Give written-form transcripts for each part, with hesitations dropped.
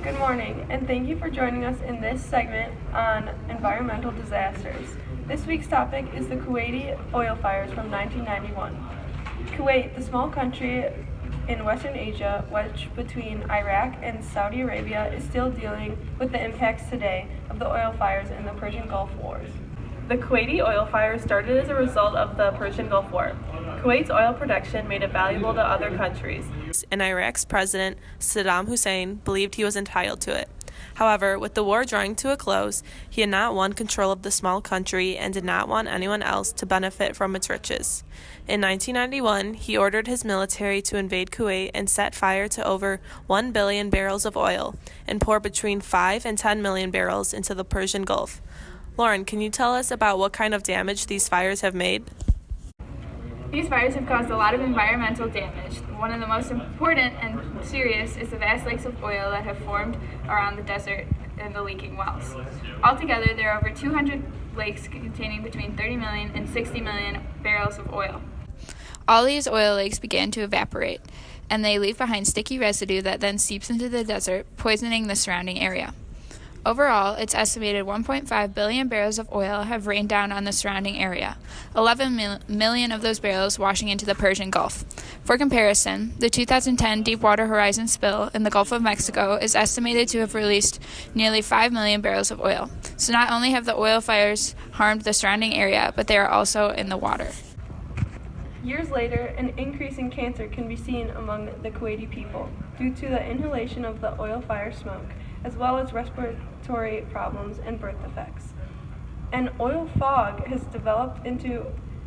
Good morning, and thank you for joining us in this segment on environmental disasters. This week's topic is the Kuwaiti Oil Fires from 1991. Kuwait, the small country in Western Asia, wedged between Iraq and Saudi Arabia, is still dealing with the impacts today of the oil fires in the Persian Gulf Wars. The Kuwaiti oil fires started as a result of the Persian Gulf War. Kuwait's oil production made it valuable to other countries, and Iraq's president, Saddam Hussein, believed he was entitled to it. However, with the war drawing to a close, he had not won control of the small country and did not want anyone else to benefit from its riches. In 1991, he ordered his military to invade Kuwait and set fire to over 1 billion barrels of oil and pour between 5 and 10 million barrels into the Persian Gulf. Lauren, can you tell us about what kind of damage these fires have made? These fires have caused a lot of environmental damage. One of the most important and serious is the vast lakes of oil that have formed around the desert and the leaking wells. Altogether, there are over 200 lakes containing between 30 million and 60 million barrels of oil. All these oil lakes began to evaporate, and they leave behind sticky residue that then seeps into the desert, poisoning the surrounding area. Overall, it's estimated 1.5 billion barrels of oil have rained down on the surrounding area, 11 million of those barrels washing into the Persian Gulf. For comparison, the 2010 Deepwater Horizon spill in the Gulf of Mexico is estimated to have released nearly 5 million barrels of oil. So not only have the oil fires harmed the surrounding area, but they are also in the water. Years later, an increase in cancer can be seen among the Kuwaiti people due to the inhalation of the oil fire smoke, as well as respiratory problems and birth defects. An oil fog has developed into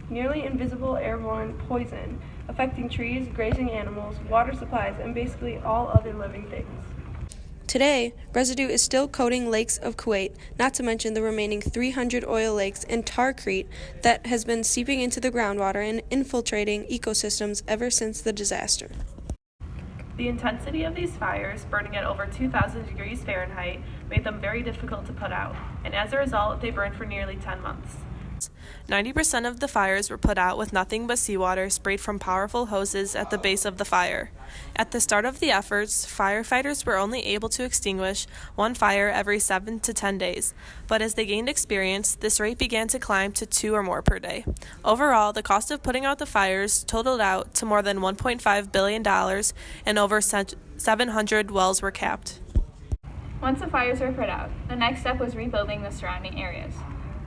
nearly invisible airborne poison, affecting trees, grazing animals, water supplies, and basically all other living things. Today, residue is still coating lakes of Kuwait, not to mention the remaining 300 oil lakes and tarcrete that has been seeping into the groundwater and infiltrating ecosystems ever since the disaster. The intensity of these fires, burning at over 2,000 degrees Fahrenheit, made them very difficult to put out, and as a result, they burned for nearly 10 months. 90% of the fires were put out with nothing but seawater sprayed from powerful hoses at the base of the fire. At the start of the efforts, firefighters were only able to extinguish one fire every 7 to 10 days, but as they gained experience, this rate began to climb to 2 or more per day. Overall, the cost of putting out the fires totaled out to more than $1.5 billion, and over 700 wells were capped. Once the fires were put out, the next step was rebuilding the surrounding areas.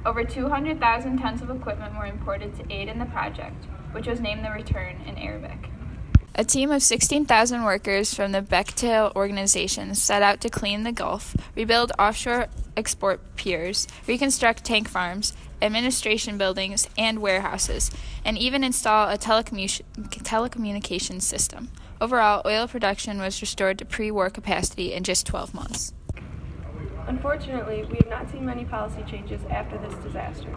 Over 200,000 tons of equipment were imported to aid in the project, which was named the Return in Arabic. A team of 16,000 workers from the Bechtel organization set out to clean the Gulf, rebuild offshore export piers, reconstruct tank farms, administration buildings and warehouses, and even install a telecommunications system. Overall, oil production was restored to pre-war capacity in just 12 months. Unfortunately, we have not seen many policy changes after this disaster.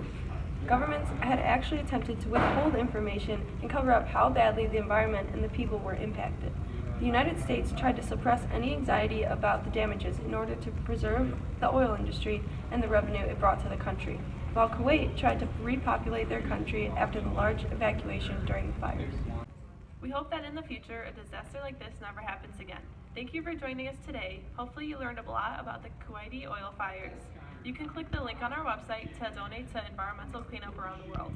Governments had actually attempted to withhold information and cover up how badly the environment and the people were impacted. The United States tried to suppress any anxiety about the damages in order to preserve the oil industry and the revenue it brought to the country, while Kuwait tried to repopulate their country after the large evacuation during the fires. We hope that in the future, a disaster like this never happens again. Thank you for joining us today. Hopefully you learned a lot about the Kuwaiti oil fires. You can click the link on our website to donate to environmental cleanup around the world.